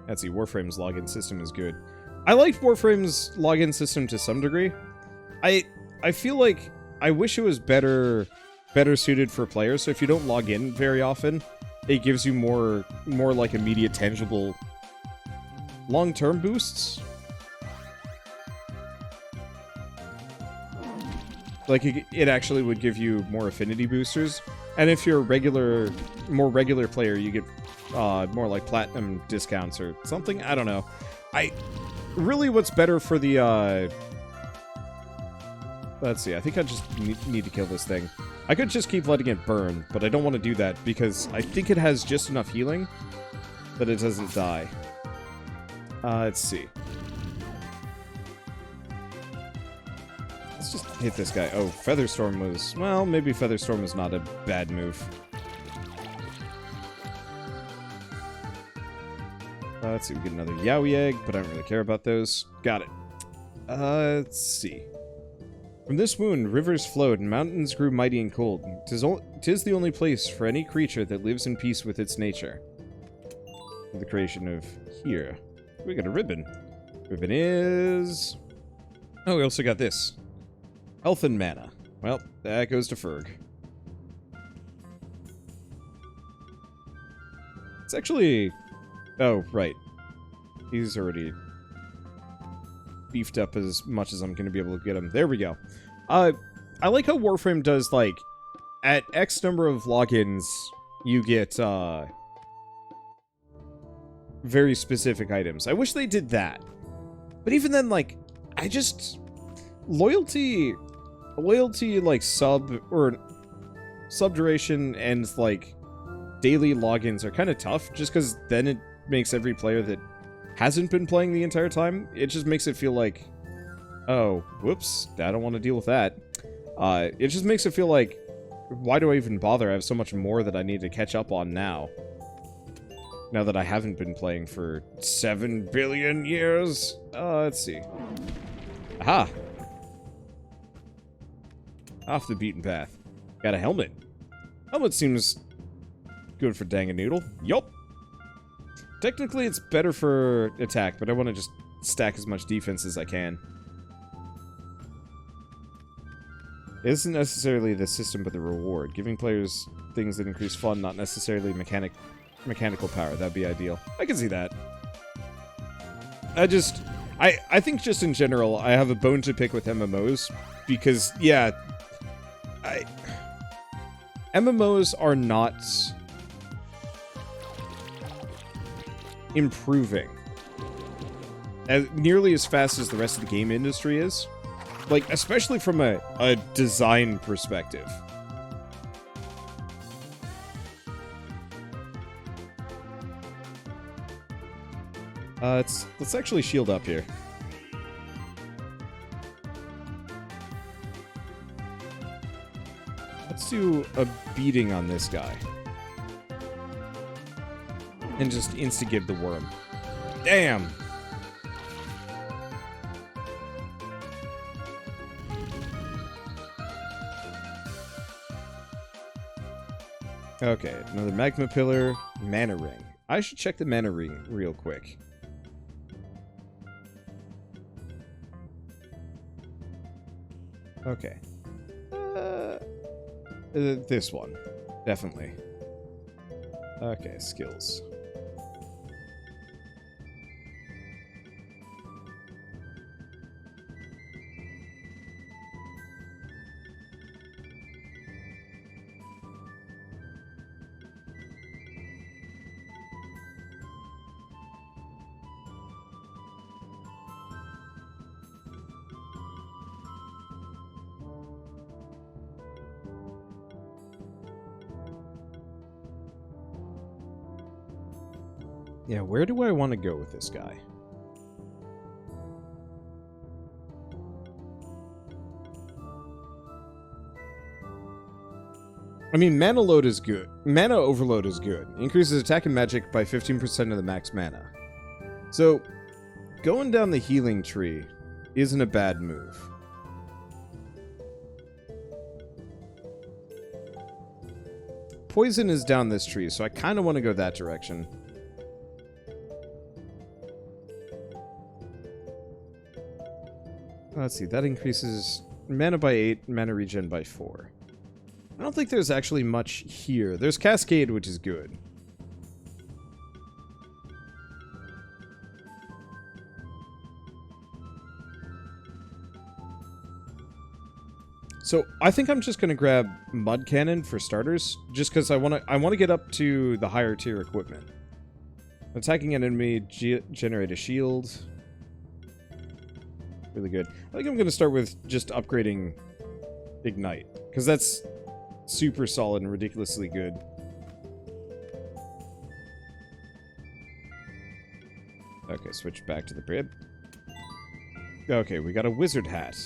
Let's see, Warframe's login system is good. I liked Warframe's login system to some degree. I feel like I wish it was better suited for players. So if you don't log in very often, it gives you more like immediate, tangible, long-term boosts. Like it actually would give you more affinity boosters. And if you're a more regular player, you get more like platinum discounts or something. I don't know. Really, what's better for the let's see, I think I just need to kill this thing. I could just keep letting it burn, but I don't want to do that because I think it has just enough healing that it doesn't die. Let's see. Let's just hit this guy. Oh, Featherstorm was... Well, maybe Featherstorm is not a bad move. Let's see, we get another Yowie Egg, but I don't really care about those. Got it. Let's see. From this wound, rivers flowed and mountains grew mighty and cold. 'Tis the only place for any creature that lives in peace with its nature. The creation of here. We got a ribbon. Ribbon is... Oh, we also got this. Health and mana. Well, that goes to Ferg. It's actually... Oh, right. He's already beefed up as much as I'm going to be able to get him. There we go. I like how Warframe does, like, at X number of logins, you get, very specific items. I wish they did that. But even then, like, I just... Loyalty, like, sub duration and, like, daily logins are kind of tough, just because then it makes every player that hasn't been playing the entire time, it just makes it feel like, oh, whoops, I don't want to deal with that. It just makes it feel like, why do I even bother? I have so much more that I need to catch up on now. Now that I haven't been playing for 7 billion years. Let's see. Aha! Off the beaten path. Got a helmet. Helmet seems good for Dangannoodle. Yup. Technically, it's better for attack, but I want to just stack as much defense as I can. It isn't necessarily the system, but the reward. Giving players things that increase fun, not necessarily mechanical power. That'd be ideal. I can see that. I think just in general, I have a bone to pick with MMOs, because, yeah, MMOs are not improving nearly as fast as the rest of the game industry is. Like, especially from a design perspective. Let's actually shield up here. Let's do a beating on this guy. And just insta-give the worm. Damn! Okay, another magma pillar, mana ring. I should check the mana ring real quick. Okay. This one. Definitely. Okay, skills. Yeah, where do I want to go with this guy? I mean, mana load is good. Mana overload is good. Increases attack and magic by 15% of the max mana. So, going down the healing tree isn't a bad move. Poison is down this tree, so I kind of want to go that direction. Let's see, that increases mana by 8, mana regen by 4. I don't think there's actually much here. There's Cascade, which is good. So I think I'm just gonna grab Mud Cannon for starters, just because I wanna get up to the higher tier equipment. Attacking an enemy, generate a shield. Really good. I think I'm gonna start with just upgrading Ignite, because that's super solid and ridiculously good. Okay, switch back to the Brib. Okay, we got a Wizard Hat.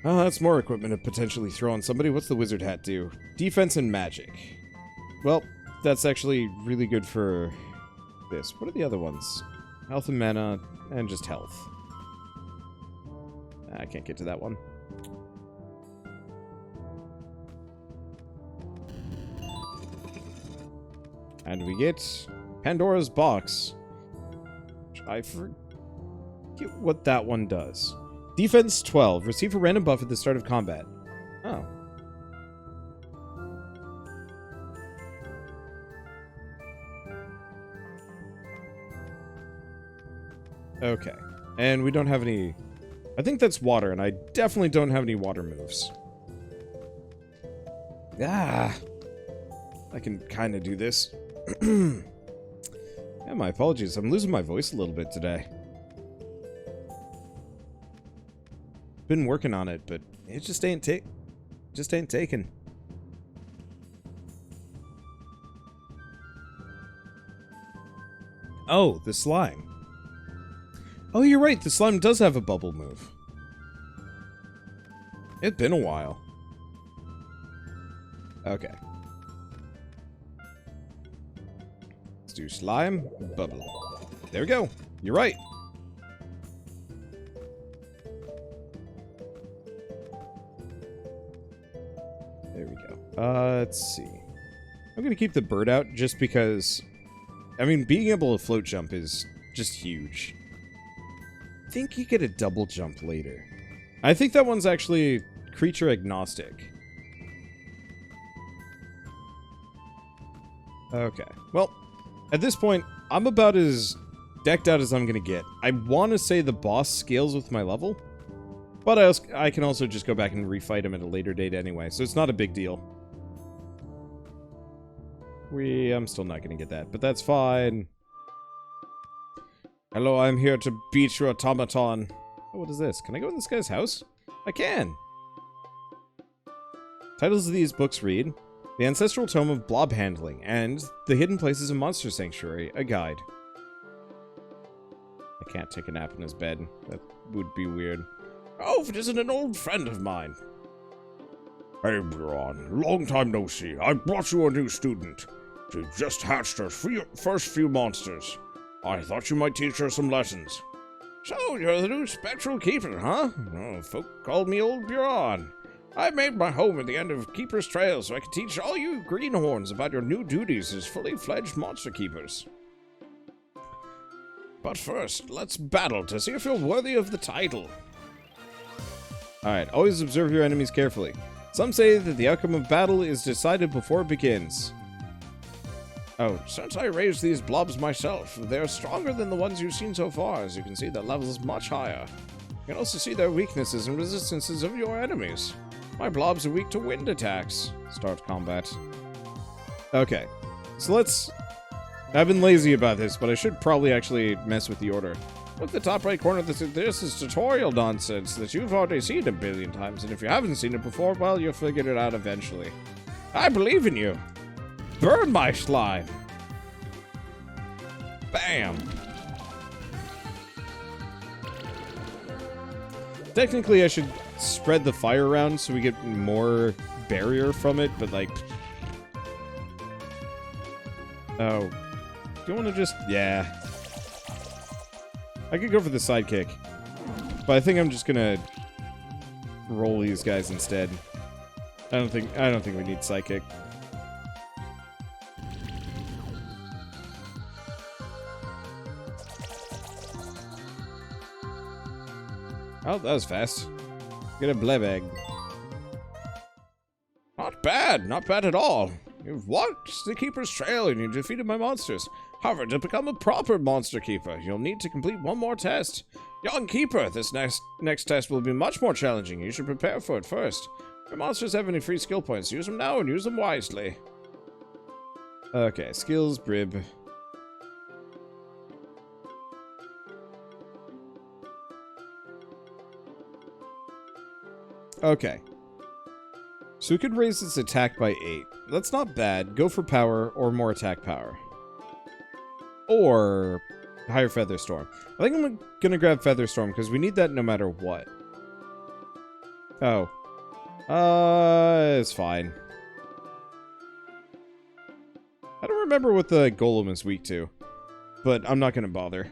Oh, that's more equipment to potentially throw on somebody. What's the Wizard Hat do? Defense and magic. Well, that's actually really good for this. What are the other ones? Health and mana, and just health. I can't get to that one. And we get Pandora's Box. Which I forget what that one does. Defense 12. Receive a random buff at the start of combat. Oh. Okay. And we don't have any... I think that's water, and I definitely don't have any water moves. Ah! I can kind of do this. Yeah, my apologies. I'm losing my voice a little bit today. Been working on it, but it just ain't taking. Oh, the slime. Oh, you're right. The slime does have a bubble move. It's been a while. Okay. Let's do slime, bubble. There we go. You're right. There we go. Let's see. I'm gonna keep the bird out just because... I mean, being able to float jump is just huge. I think you get a double jump later. I think that one's actually creature agnostic. Okay. Well, at this point, I'm about as decked out as I'm gonna get. I want to say the boss scales with my level, but I can also just go back and refight him at a later date anyway, so it's not a big deal. I'm still not gonna get that, but that's fine. Hello, I'm here to beat your automaton. Oh, what is this? Can I go in this guy's house? I can! Titles of these books read, The Ancestral Tome of Blob Handling, and The Hidden Places of Monster Sanctuary, a guide. I can't take a nap in his bed. That would be weird. Oh, if it isn't an old friend of mine. Hey, Braun. Long time no see. I brought you a new student. She just hatched her first few monsters. I thought you might teach her some lessons. So, you're the new spectral keeper, huh? Oh, folk called me Old Buron. I made my home at the end of Keeper's Trail so I could teach all you greenhorns about your new duties as fully fledged monster keepers. But first, let's battle to see if you're worthy of the title. Alright, always observe your enemies carefully. Some say that the outcome of battle is decided before it begins. Oh, since I raised these blobs myself, they're stronger than the ones you've seen so far. As you can see, their level is much higher. You can also see their weaknesses and resistances of your enemies. My blobs are weak to wind attacks. Start combat. Okay, so let's... I've been lazy about this, but I should probably actually mess with the order. Look at the top right corner. This is tutorial nonsense that you've already seen a billion times, and if you haven't seen it before, well, you'll figure it out eventually. I believe in you. Burn my slime. Bam. Technically, I should spread the fire around so we get more barrier from it, but like... Oh. Do you want to just... Yeah. I could go for the sidekick. But I think I'm just gonna roll these guys instead. I don't think we need sidekick. Oh, that was fast. Get a bleb egg. Not bad. Not bad at all. You've walked the Keeper's trail and you defeated my monsters. However, to become a proper monster keeper, you'll need to complete one more test. Young Keeper, this next test will be much more challenging. You should prepare for it first. If your monsters have any free skill points, use them now and use them wisely. Okay, skills, Brib. Okay. So we could raise its attack by 8. That's not bad. Go for power or more attack power. Or higher Featherstorm. I think I'm gonna grab Featherstorm because we need that no matter what. Oh. It's fine. I don't remember what the Golem is weak to, but I'm not gonna bother.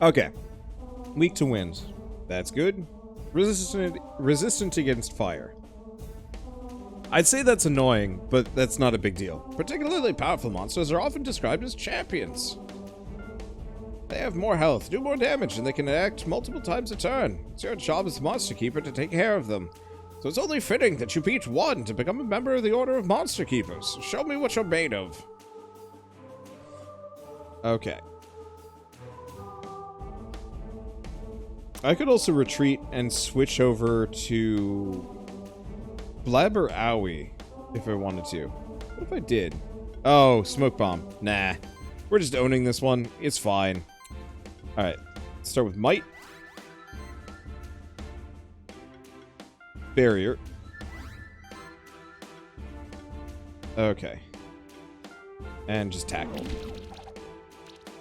Okay. Weak to wind. That's good. Resistant against fire. I'd say that's annoying, but that's not a big deal. Particularly powerful monsters are often described as champions. They have more health, do more damage, and they can act multiple times a turn. It's your job as Monster Keeper to take care of them. So it's only fitting that you beat one to become a member of the Order of Monster Keepers. Show me what you're made of. Okay. I could also retreat and switch over to Blabber Owie if I wanted to. What if I did? Oh, Smoke Bomb. Nah. We're just owning this one. It's fine. Alright. Let's start with Might. Barrier. Okay. And just tackle.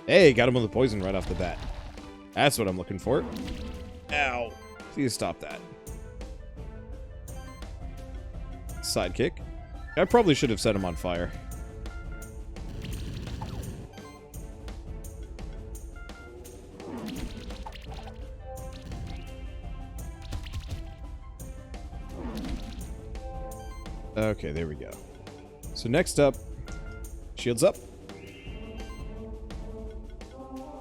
Hey, got him with the poison right off the bat. That's what I'm looking for. Ow. Please stop that. Sidekick. I probably should have set him on fire. Okay, there we go. So next up, shields up.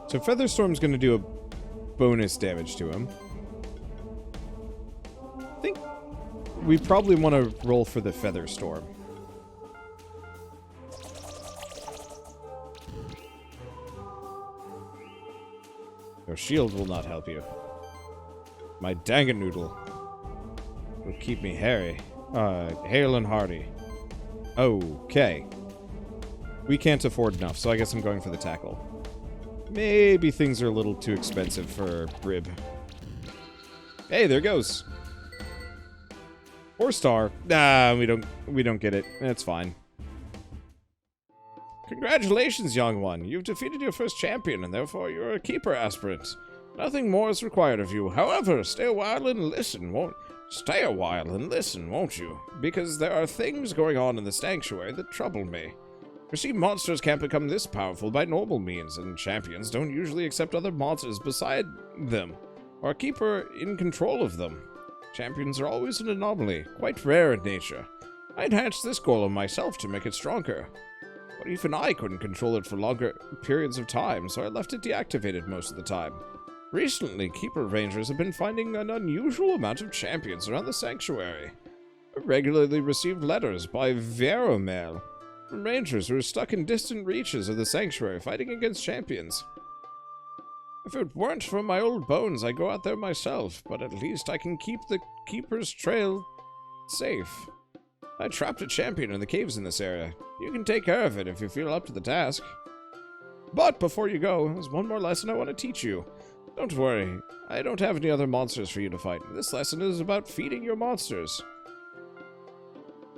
So Featherstorm's going to do a bonus damage to him. I think we probably want to roll for the Featherstorm. Your shield will not help you. My Danganoodle will keep me hairy. Hale and hearty. Okay. We can't afford enough, so I guess I'm going for the tackle. Maybe things are a little too expensive for Brib. Hey, there goes. 4-star. Nah, we don't get it. That's fine. Congratulations, young one. You've defeated your first champion, and therefore you're a keeper aspirant. Nothing more is required of you. However, stay a while and listen, won't you? Because there are things going on in the sanctuary that trouble me. You see, monsters can't become this powerful by normal means, and champions don't usually accept other monsters beside them, or keep in control of them. Champions are always an anomaly, quite rare in nature. I enhanced this golem myself to make it stronger. But even I couldn't control it for longer periods of time, so I left it deactivated most of the time. Recently, Keeper Rangers have been finding an unusual amount of champions around the sanctuary. I regularly received letters by Veromail from rangers who are stuck in distant reaches of the sanctuary fighting against champions. If it weren't for my old bones, I'd go out there myself, but at least I can keep the Keeper's trail safe. I trapped a champion in the caves in this area. You can take care of it if you feel up to the task. But before you go, there's one more lesson I want to teach you. Don't worry, I don't have any other monsters for you to fight. This lesson is about feeding your monsters.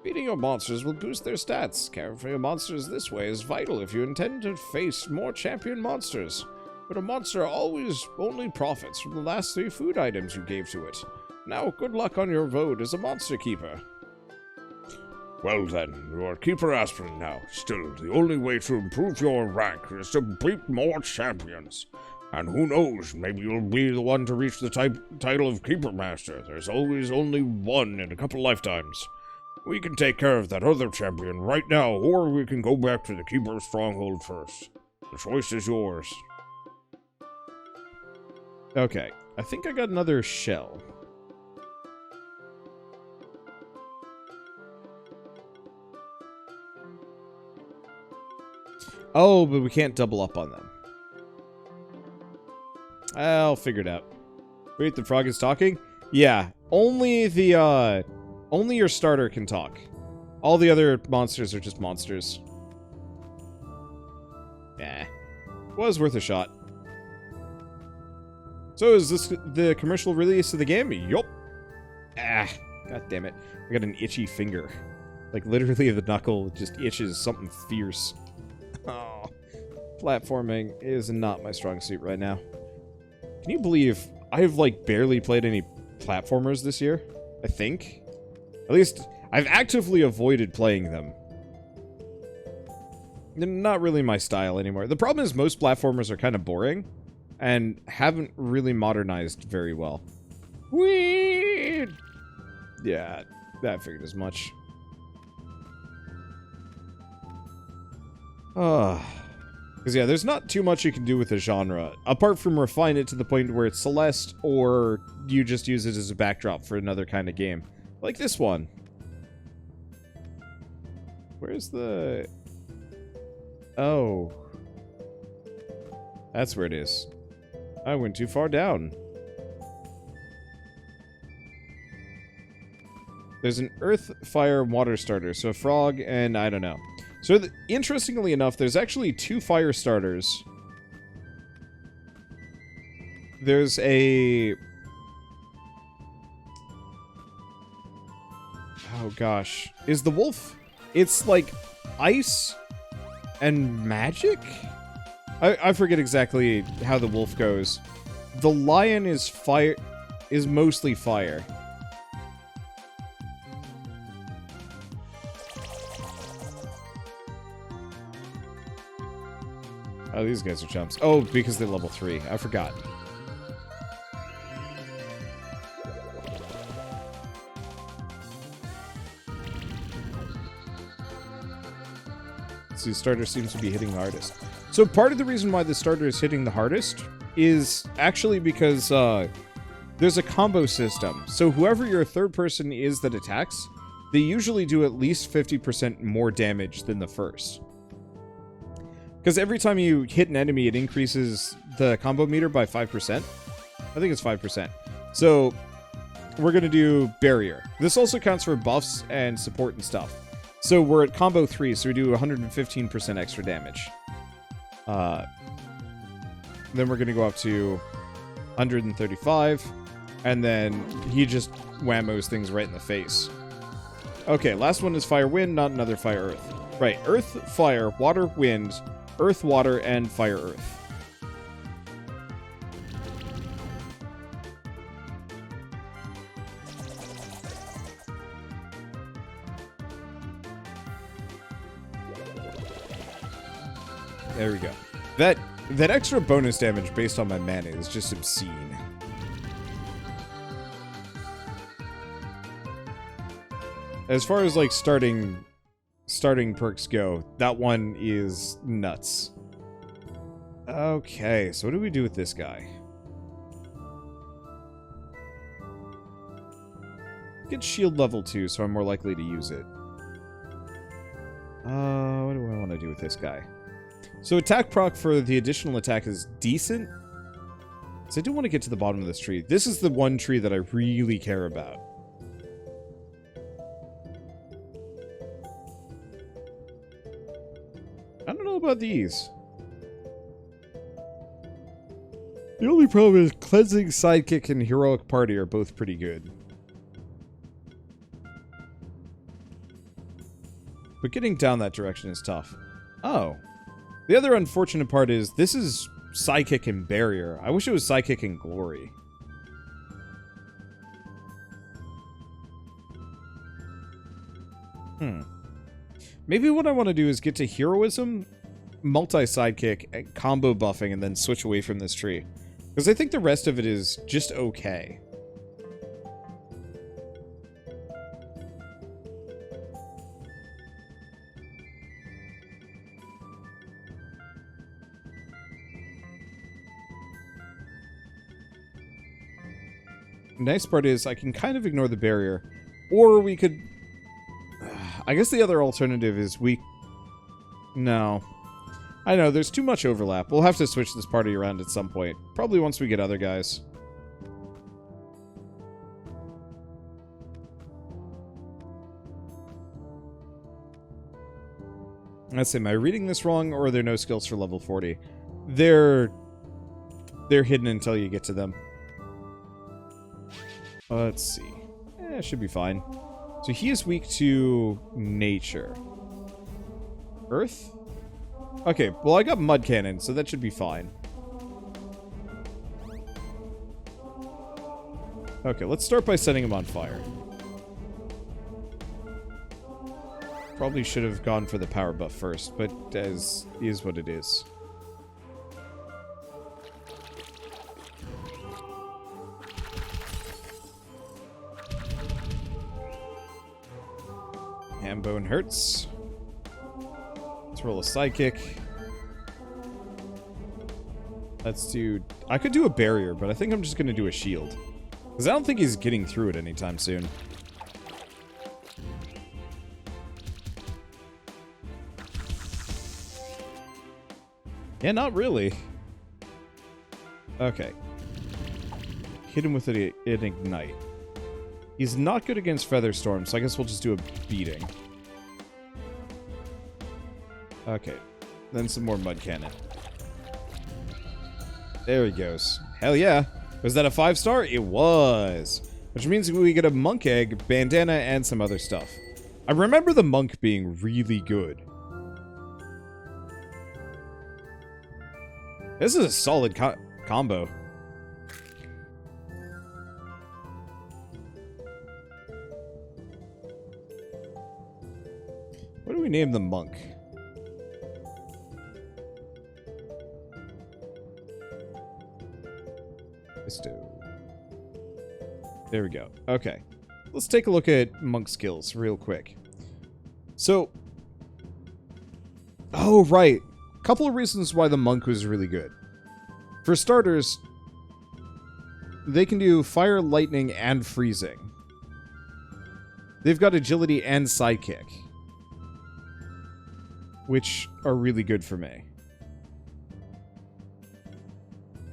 Feeding your monsters will boost their stats. Caring for your monsters this way is vital if you intend to face more champion monsters. But a monster always only profits from the last 3 food items you gave to it. Now, good luck on your road as a monster keeper. Well then, you are Keeper Aspirant now. Still, the only way to improve your rank is to beat more champions. And who knows, maybe you'll be the one to reach the title of Keeper Master. There's always only one in a couple lifetimes. We can take care of that other champion right now, or we can go back to the Keeper's stronghold first. The choice is yours. Okay, I think I got another shell. Oh, but we can't double up on them. I'll figure it out. Wait, the frog is talking? Yeah, only your starter can talk. All the other monsters are just monsters. Nah. Was worth a shot. So is this the commercial release of the game? Yup. Ah, god damn it. I got an itchy finger. Like, literally the knuckle just itches something fierce. Oh. Platforming is not my strong suit right now. Can you believe I've, like, barely played any platformers this year? I think. At least, I've actively avoided playing them. They're not really my style anymore. The problem is most platformers are kind of boring and haven't really modernized very well. Whee! Yeah, that figured as much. Because, yeah, there's not too much you can do with the genre, apart from refine it to the point where it's Celeste, or you just use it as a backdrop for another kind of game. Like this one. Where's the... Oh. That's where it is. I went too far down. There's an earth, fire, water starter, so a frog, and I don't know. So, interestingly enough, there's actually 2 fire starters. There's a... Oh, gosh. Is the wolf... It's, like, ice and magic? I forget exactly how the wolf goes. The lion is fire... is mostly fire. Oh, these guys are chumps. Oh, because they're level 3. I forgot. See, starter seems to be hitting the hardest. So part of the reason why the starter is hitting the hardest is actually because there's a combo system. So whoever your third person is that attacks, they usually do at least 50% more damage than the first. Because every time you hit an enemy, it increases the combo meter by 5%. I think it's 5%. So, we're going to do barrier. This also counts for buffs and support and stuff. So, we're at combo 3, so we do 115% extra damage. Then we're going to go up to 135. And then he just whammos things right in the face. Okay, last one is fire wind, not another fire earth. Right, earth, fire, water, wind... Earth, water, and fire earth. There we go. That extra bonus damage based on my mana is just obscene. As far as like starting perks go, that one is nuts. Okay, so what do we do with this guy? Get shield level 2, so I'm more likely to use it. What do I want to do with this guy? So attack proc for the additional attack is decent. So I do want to get to the bottom of this tree. This is the one tree that I really care about. I don't know about these. The only problem is Cleansing Sidekick and Heroic Party are both pretty good. But getting down that direction is tough. Oh. The other unfortunate part is this is Sidekick and Barrier. I wish it was Sidekick and Glory. Maybe what I want to do is get to Heroism, multi-sidekick, and combo buffing, and then switch away from this tree. Because I think the rest of it is just okay. nice part is I can kind of ignore the barrier. Or we could... I guess the other alternative is we... No. I know, there's too much overlap. We'll have to switch this party around at some point. Probably once we get other guys. Let's see, am I reading this wrong, or are there no skills for level 40? They're hidden until you get to them. Let's see. Should be fine. So he is weak to nature. Earth? Okay, well I got mud cannon, so that should be fine. Okay, let's start by setting him on fire. Probably should have gone for the power buff first, but as is what it is. Hambone hurts. Let's roll a sidekick. Let's do... I could do a barrier, but I think I'm just going to do a shield. Because I don't think he's getting through it anytime soon. Yeah, not really. Okay. Hit him with an ignite. He's not good against Featherstorm, so I guess we'll just do a beating. Okay. Then some more mud cannon. There he goes. Hell yeah. Was that a 5-star? It was. Which means we get a monk egg, bandana, and some other stuff. I remember the monk being really good. This is a solid combo. What do we name the monk? There we go. Okay. Let's take a look at monk skills real quick. So... Oh, right. Couple of reasons why the monk was really good. For starters, they can do fire, lightning, and freezing. They've got agility and sidekick, which are really good for me.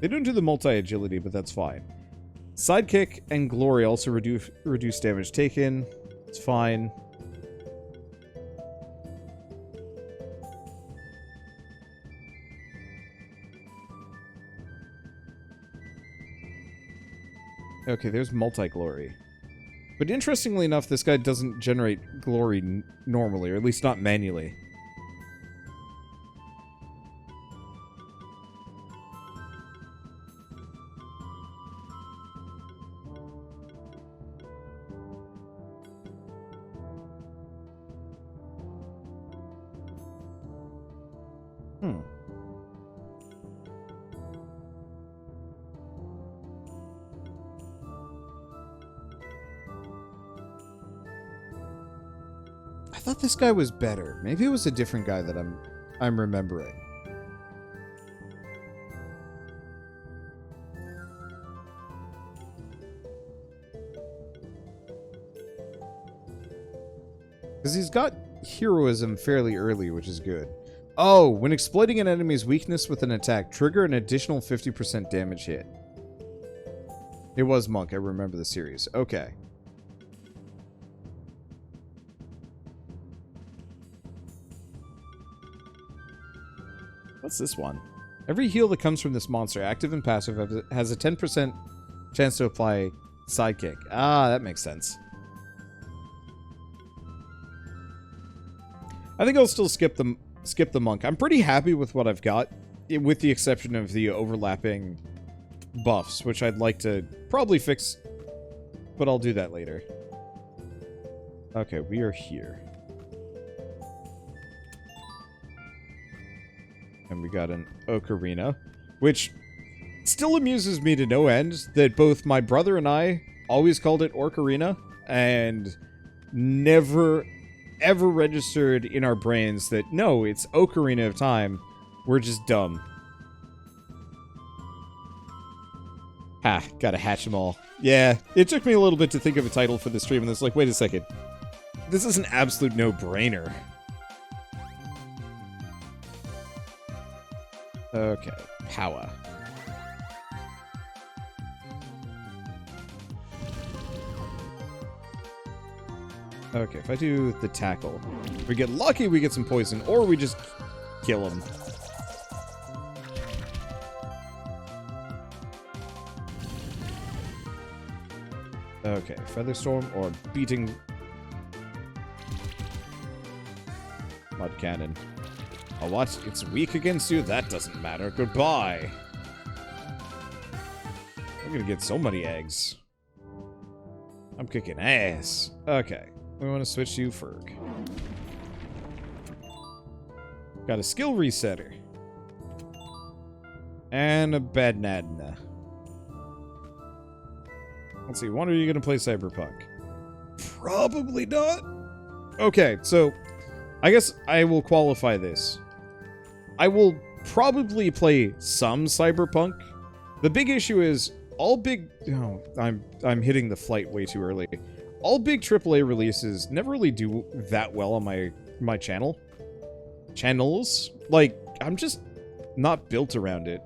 They don't do the multi-agility, but that's fine. Sidekick and glory also reduce damage taken. It's fine. Okay, there's multi-glory. But interestingly enough, this guy doesn't generate glory normally, or at least not manually. I thought this guy was better. Maybe it was a different guy that I'm remembering. Because he's got heroism fairly early, which is good. Oh, when exploiting an enemy's weakness with an attack, trigger an additional 50% damage hit. It was Monk, I remember the series. Okay. What's this one? Every heal that comes from this monster, active and passive, has a 10% chance to apply sidekick. Ah, that makes sense. I think I'll still skip the monk. I'm pretty happy with what I've got, with the exception of the overlapping buffs, which I'd like to probably fix, but I'll do that later. Okay, we are here. And we got an ocarina, which still amuses me to no end that both my brother and I always called it Orcarina, and never ever registered in our brains that, no, it's Ocarina of Time. We're just dumb. Ha, gotta hatch them all. Yeah, it took me a little bit to think of a title for the stream, and it's like, wait a second. This is an absolute no-brainer. Okay, power. Okay, if I do the tackle, if we get lucky, we get some poison, or we just kill him. Okay, Featherstorm or beating Mud Cannon. Oh, what? It's weak against you? That doesn't matter. Goodbye. I'm gonna get so many eggs. I'm kicking ass. Okay, we want to switch to Ferg. Got a skill resetter. And a Badnadna. Let's see, when are you going to play Cyberpunk? Probably not. Okay, so I guess I will qualify this. I will probably play some Cyberpunk. The big issue is all big... Oh, I'm hitting the flight way too early. All big AAA releases never really do that well on my channel. Channels. Like, I'm just not built around it.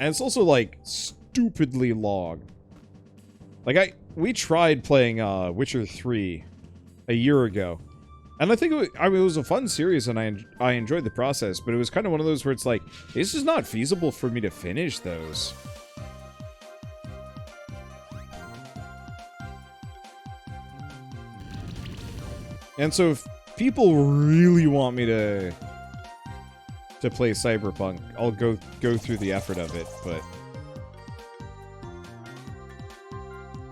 And it's also, like, stupidly long. Like, we tried playing Witcher 3 a year ago. And I think it was a fun series, and I enjoyed the process, but it was kind of one of those where it's like, it's just not feasible for me to finish those. And so if people really want me to play Cyberpunk, I'll go through the effort of it, but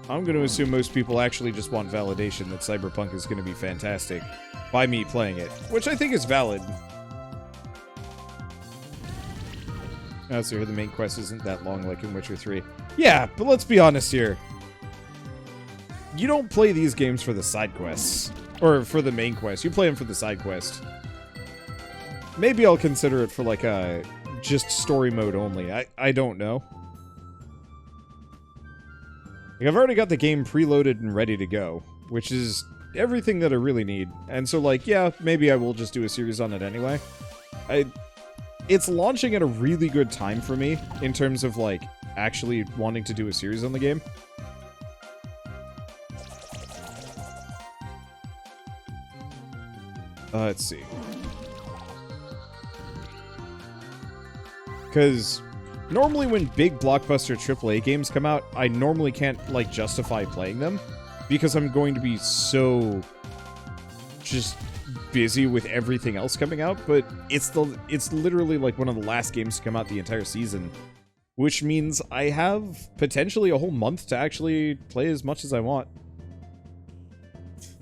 I'm going to assume most people actually just want validation that Cyberpunk is going to be fantastic by me playing it, which I think is valid. So here the main quest isn't that long like in Witcher 3. Yeah, but let's be honest here. You don't play these games for the side quests, or for the main quest. You play them for the side quest. Maybe I'll consider it for like a just story mode only. I don't know. Like, I've already got the game preloaded and ready to go, which is everything that I really need. And so, like, yeah, maybe I will just do a series on it anyway. It's launching at a really good time for me in terms of, like, actually wanting to do a series on the game. Let's see. Because normally when big blockbuster AAA games come out, I normally can't, like, justify playing them because I'm going to be so just busy with everything else coming out, but it's literally like one of the last games to come out the entire season, which means I have potentially a whole month to actually play as much as I want.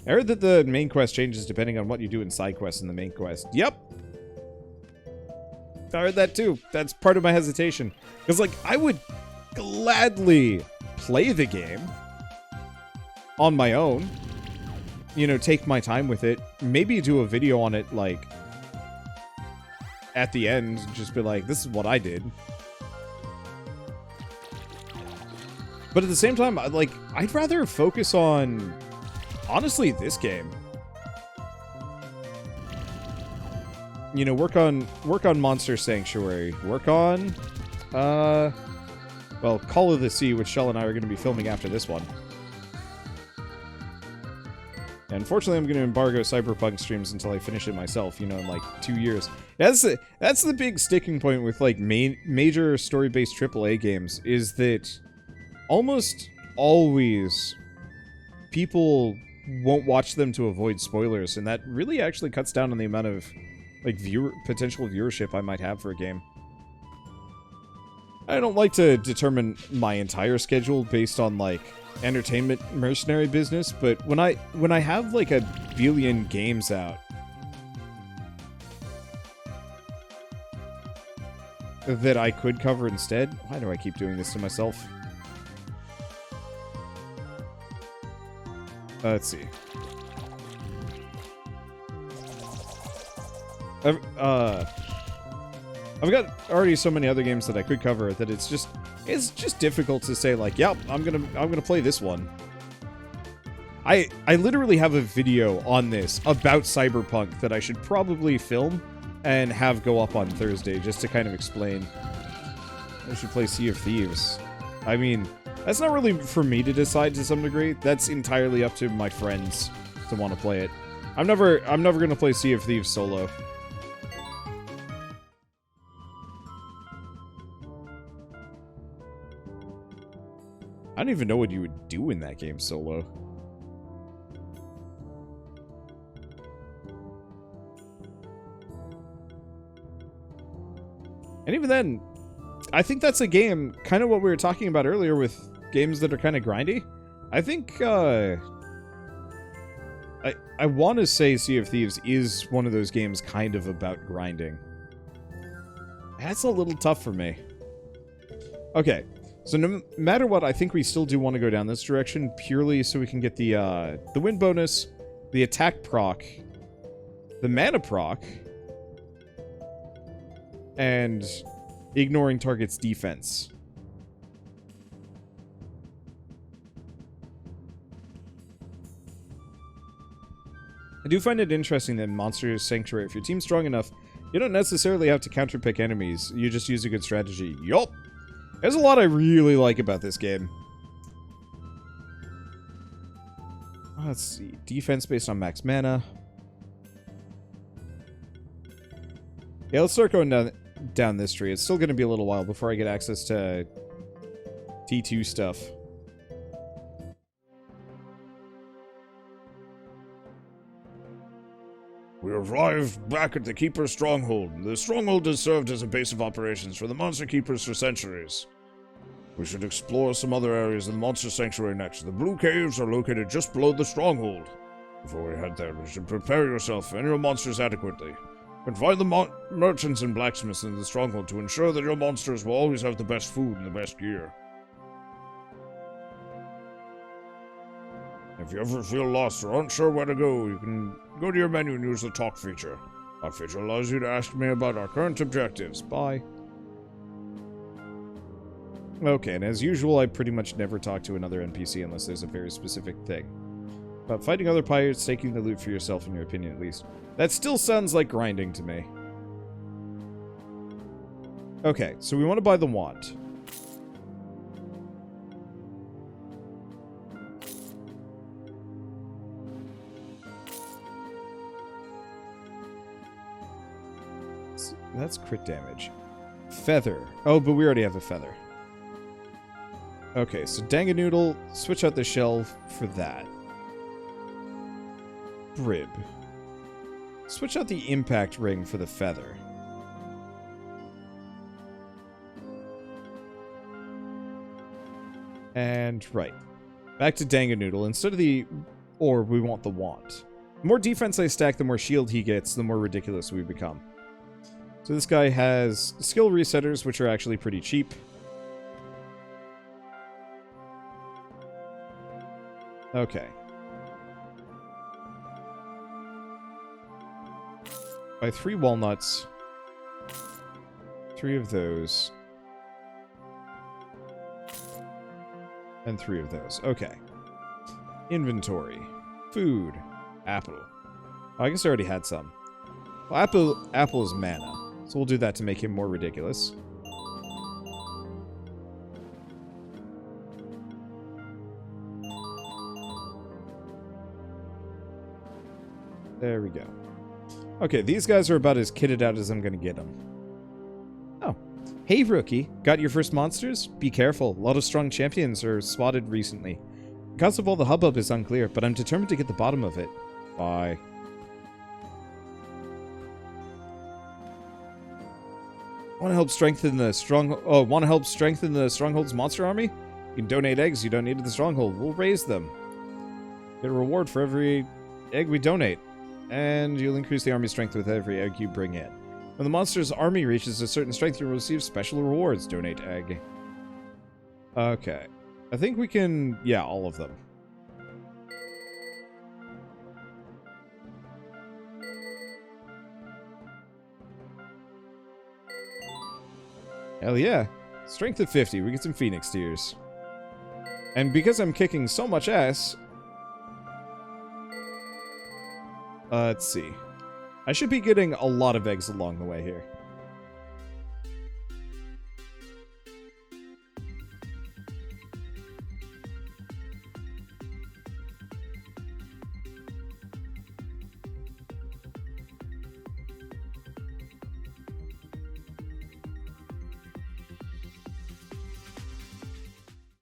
I heard that the main quest changes depending on what you do in side quests in the main quest. Yep. I heard that too. That's part of my hesitation. Because, like, I would gladly play the game on my own. You know, take my time with it. Maybe do a video on it, like, at the end. Just be like, this is what I did. But at the same time, like, I'd rather focus on, honestly, this game. You know, work on Monster Sanctuary. Work on, well, Call of the Sea, which Shell and I are going to be filming after this one. And unfortunately, I'm going to embargo Cyberpunk streams until I finish it myself, you know, in like 2 years. That's the big sticking point with, like, major story-based AAA games, is that almost always people won't watch them to avoid spoilers, and that really actually cuts down on the amount of, like, potential viewership I might have for a game. I don't like to determine my entire schedule based on, like, entertainment mercenary business, but when I have, like, a billion games out that I could cover instead, why do I keep doing this to myself? Let's see. I've got already so many other games that I could cover that it's It's just difficult to say like, yep, I'm gonna play this one. I literally have a video on this about Cyberpunk that I should probably film and have go up on Thursday just to kind of explain. I should play Sea of Thieves. I mean, that's not really for me to decide to some degree. That's entirely up to my friends to want to play it. I'm never gonna play Sea of Thieves solo. I don't even know what you would do in that game solo. And even then, I think that's a game, kind of what we were talking about earlier with games that are kind of grindy. I think, I want to say Sea of Thieves is one of those games kind of about grinding. That's a little tough for me. Okay, so no matter what, I think we still do want to go down this direction, purely so we can get the wind bonus, the attack proc, the mana proc, and ignoring target's defense. I do find it interesting that in Monster Sanctuary, if your team's strong enough, you don't necessarily have to counterpick enemies. You just use a good strategy. Yup! There's a lot I really like about this game. Let's see. Defense based on max mana. Yeah, let's start going down this tree. It's still going to be a little while before I get access to T2 stuff. We arrived back at the Keeper's stronghold. The stronghold has served as a base of operations for the Monster Keepers for centuries. We should explore some other areas of the Monster Sanctuary next. The Blue Caves are located just below the stronghold. Before we head there, you should prepare yourself and your monsters adequately. Confine the merchants and blacksmiths in the stronghold to ensure that your monsters will always have the best food and the best gear. If you ever feel lost or aren't sure where to go, you can go to your menu and use the talk feature. Our feature allows you to ask me about our current objectives. Bye. Okay, and as usual, I pretty much never talk to another NPC unless there's a very specific thing. About fighting other pirates, taking the loot for yourself, in your opinion at least. That still sounds like grinding to me. Okay, so we want to buy the wand. That's crit damage. Feather. Oh, but we already have a feather. Okay, so Danganoodle, switch out the shell for that. Brib. Switch out the impact ring for the feather. And, right. Back to Danganoodle. Instead of the orb, we want the wand. The more defense I stack, the more shield he gets, the more ridiculous we become. So this guy has skill resetters, which are actually pretty cheap. Okay. Buy 3 walnuts. 3 of those. And 3 of those. Okay. Inventory. Food. Apple. Oh, I guess I already had some. Well, apple is mana. So we'll do that to make him more ridiculous. There we go. Okay, these guys are about as kitted out as I'm going to get them. Oh. Hey, rookie. Got your first monsters? Be careful. A lot of strong champions are spotted recently. The cause of all the hubbub is unclear, but I'm determined to get the bottom of it. Bye. Want to help strengthen the stronghold's monster army? You can donate eggs you donated to the stronghold. We'll raise them. Get a reward for every egg we donate. And you'll increase the army strength with every egg you bring in. When the monster's army reaches a certain strength, you'll receive special rewards. Donate egg. Okay. I think we can... yeah, all of them. Hell yeah. Strength of 50. We get some Phoenix Tears. And because I'm kicking so much ass... let's see. I should be getting a lot of eggs along the way here.